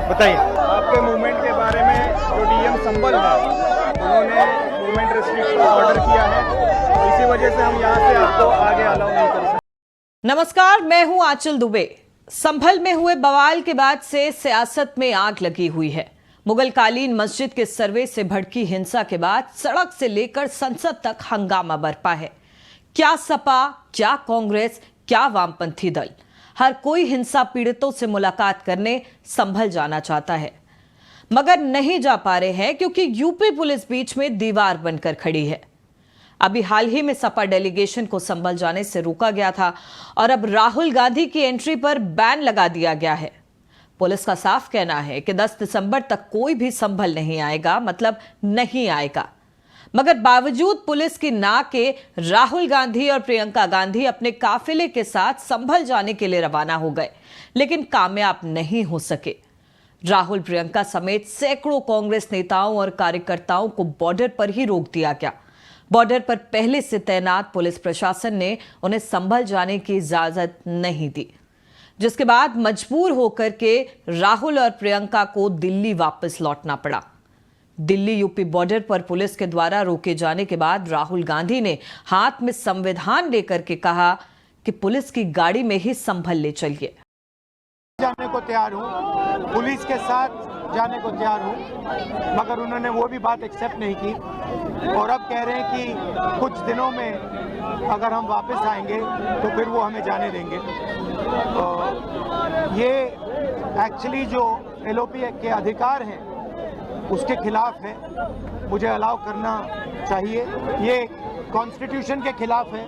बताइए आपके मूवमेंट के बारे में। जो डीएम संभल है उन्होंने मूवमेंट रिस्ट्रिक्ट का ऑर्डर किया है, तो इसी वजह से हम यहाँ से आपको आगे अलाउ नहीं कर सकते। नमस्कार, मैं हूं आंचल दुबे। संभल में हुए बवाल के बाद से सियासत में आग लगी हुई है। मुगलकालीन मस्जिद के सर्वे से भड़की हिंसा के बाद सड़क से लेकर संसद तक हंगामा बरपा है। क्या सपा, क्या कांग्रेस, क्या वामपंथी दल, हर कोई हिंसा पीड़ितों से मुलाकात करने संभल जाना चाहता है, मगर नहीं जा पा रहे हैं क्योंकि यूपी पुलिस बीच में दीवार बनकर खड़ी है। अभी हाल ही में सपा डेलीगेशन को संभल जाने से रोका गया था और अब राहुल गांधी की एंट्री पर बैन लगा दिया गया है। पुलिस का साफ कहना है कि 10 दिसंबर तक कोई भी संभल नहीं आएगा, मतलब नहीं आएगा। मगर बावजूद पुलिस की ना के राहुल गांधी और प्रियंका गांधी अपने काफिले के साथ संभल जाने के लिए रवाना हो गए, लेकिन कामयाब नहीं हो सके। राहुल, प्रियंका समेत सैकड़ों कांग्रेस नेताओं और कार्यकर्ताओं को बॉर्डर पर ही रोक दिया गया। बॉर्डर पर पहले से तैनात पुलिस प्रशासन ने उन्हें संभल जाने की इजाजत नहीं दी, जिसके बाद मजबूर होकर के राहुल और प्रियंका को दिल्ली वापस लौटना पड़ा। दिल्ली यूपी बॉर्डर पर पुलिस के द्वारा रोके जाने के बाद राहुल गांधी ने हाथ में संविधान लेकर के कहा कि पुलिस की गाड़ी में ही संभल ले चलिए। जाने को तैयार हूँ, पुलिस के साथ जाने को तैयार हूँ, मगर उन्होंने वो भी बात एक्सेप्ट नहीं की और अब कह रहे हैं कि कुछ दिनों में अगर हम वापस आएंगे तो फिर वो हमें जाने देंगे। ये एक्चुअली जो एलओपी के अधिकार हैं उसके खिलाफ है, मुझे अलाउ करना चाहिए। ये कॉन्स्टिट्यूशन के खिलाफ है।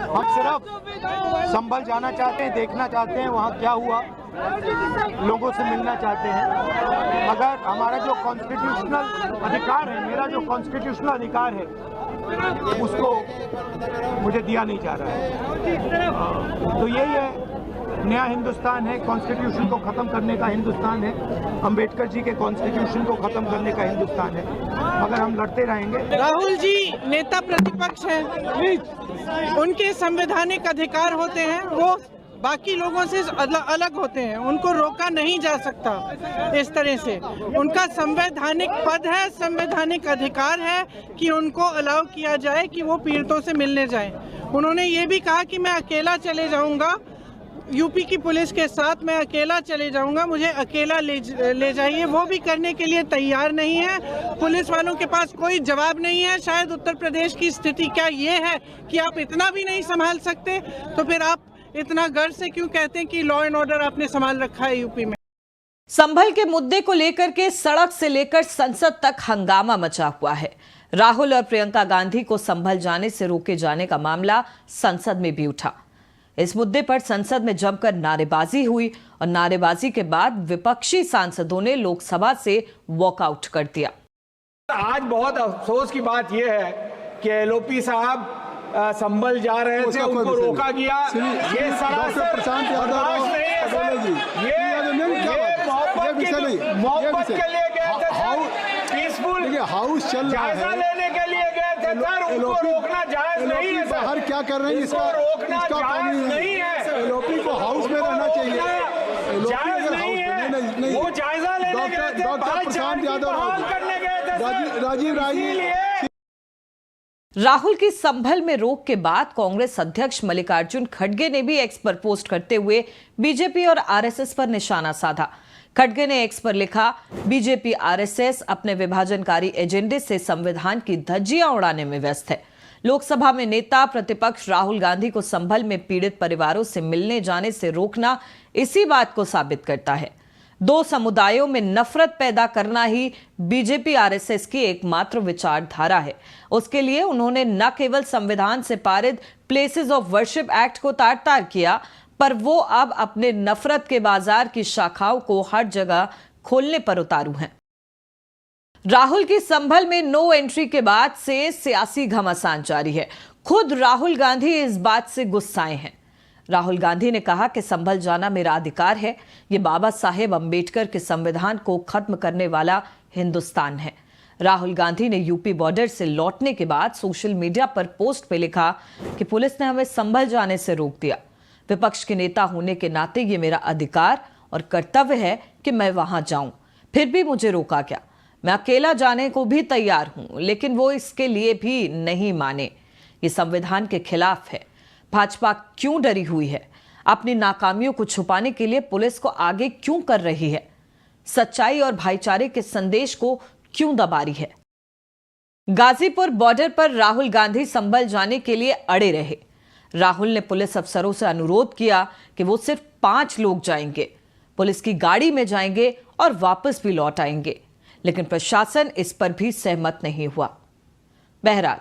हम सिर्फ संभल जाना चाहते हैं, देखना चाहते हैं वहाँ क्या हुआ, लोगों से मिलना चाहते हैं, मगर हमारा जो कॉन्स्टिट्यूशनल अधिकार है, मेरा जो कॉन्स्टिट्यूशनल अधिकार है, उसको मुझे दिया नहीं जा रहा है। तो यही है, नया हिंदुस्तान है, कॉन्स्टिट्यूशन को खत्म करने का हिंदुस्तान है, अंबेडकर जी के कॉन्स्टिट्यूशन को खत्म करने का हिंदुस्तान है, मगर हम लड़ते रहेंगे। राहुल जी नेता प्रतिपक्ष हैं, उनके संवैधानिक अधिकार होते हैं, वो बाकी लोगों से अलग होते हैं, उनको रोका नहीं जा सकता इस तरह से। उनका संवैधानिक पद है, संवैधानिक अधिकार है कि उनको अलाउ किया जाए कि वो पीड़ितों से मिलने जाएं। उन्होंने ये भी कहा कि मैं अकेला चले जाऊंगा, यूपी की पुलिस के साथ मैं अकेला चले जाऊंगा, मुझे अकेला ले जाइए। वो भी करने के लिए तैयार नहीं है। पुलिस वालों के पास कोई जवाब नहीं है। शायद उत्तर प्रदेश की स्थिति क्या ये है कि आप इतना भी नहीं संभाल सकते, तो फिर आप इतना गर्व से क्यों कहते हैं कि लॉ एंड ऑर्डर आपने संभाल रखा है यूपी में। संभल के मुद्दे को लेकर के सड़क से लेकर संसद तक हंगामा मचा हुआ है। राहुल और प्रियंका गांधी को संभल जाने से रोके जाने का मामला संसद में भी उठा। इस मुद्दे पर संसद में जमकर नारेबाजी हुई और नारेबाजी के बाद विपक्षी सांसदों ने लोकसभा से वॉकआउट कर दिया। आज बहुत अफसोस की बात यह है कि एलओपी साहब संभल जा रहे थे, उनको रोका गया। ये सरासर बर्दाश्त नहीं है सर। ये मोहब्बत के लिए गए थे सर, पीसफुल हाउस चल रहा है, जायजा लेने के लिए गए थे सर। उनको रोकना जायज नहीं है सर। बाहर क्या कर रहे हैं इसको रोकना जायज नहीं है। एलओपी को हाउस में रहना चाहिए। जायज नहीं है। वो जायजा लेने गए थे, प्रशांत यादव बहाल करने गए थे सर। राजीव राहुल की संभल में रोक के बाद कांग्रेस अध्यक्ष मल्लिकार्जुन खड़गे ने भी एक्स पर पोस्ट करते हुए बीजेपी और आरएसएस पर निशाना साधा। खड़गे ने एक्स पर लिखा, बीजेपी आरएसएस अपने विभाजनकारी एजेंडे से संविधान की धज्जियां उड़ाने में व्यस्त है। लोकसभा में नेता प्रतिपक्ष राहुल गांधी को संभल में पीड़ित परिवारों से मिलने जाने से रोकना इसी बात को साबित करता है। दो समुदायों में नफरत पैदा करना ही बीजेपी आरएसएस की एकमात्र विचारधारा है। उसके लिए उन्होंने न केवल संविधान से पारित प्लेसेस ऑफ वर्शिप एक्ट को तार-तार किया, पर वो अब अपने नफरत के बाजार की शाखाओं को हर जगह खोलने पर उतारू हैं। राहुल की संभल में नो एंट्री के बाद से सियासी घमासान जारी है। खुद राहुल गांधी इस बात से गुस्साए हैं। राहुल गांधी ने कहा कि संभल जाना मेरा अधिकार है। ये बाबा साहेब अंबेडकर के संविधान को खत्म करने वाला हिंदुस्तान है। राहुल गांधी ने यूपी बॉर्डर से लौटने के बाद सोशल मीडिया पर पोस्ट पे लिखा कि पुलिस ने हमें संभल जाने से रोक दिया। विपक्ष के नेता होने के नाते ये मेरा अधिकार और कर्तव्य है कि मैं वहां जाऊं। फिर भी मुझे रोका गया। मैं अकेला जाने को भी तैयार हूं, लेकिन वो इसके लिए भी नहीं माने। ये संविधान के खिलाफ है। भाजपा क्यों डरी हुई है? अपनी नाकामियों को छुपाने के लिए पुलिस को आगे क्यों कर रही है? सच्चाई और भाईचारे के संदेश को क्यों दबा रही है? गाजीपुर बॉर्डर पर राहुल गांधी संभल जाने के लिए अड़े रहे। राहुल ने पुलिस अफसरों से अनुरोध किया कि वो सिर्फ 5 लोग जाएंगे, पुलिस की गाड़ी में जाएंगे और वापस भी लौट आएंगे, लेकिन प्रशासन इस पर भी सहमत नहीं हुआ। बहरहाल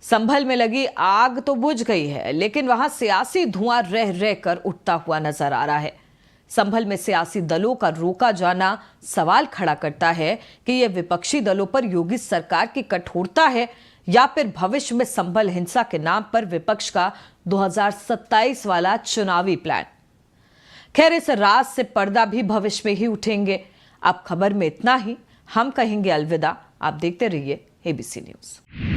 संभल में लगी आग तो बुझ गई है, लेकिन वहां सियासी धुआं रह रह कर उठता हुआ नजर आ रहा है। संभल में सियासी दलों का रोका जाना सवाल खड़ा करता है कि यह विपक्षी दलों पर योगी सरकार की कठोरता है या फिर भविष्य में संभल हिंसा के नाम पर विपक्ष का 2027 वाला चुनावी प्लान। खैर, इस राज से पर्दा भी भविष्य में ही उठेंगे। अब खबर में इतना ही। हम कहेंगे अलविदा। आप देखते रहिए ABC न्यूज।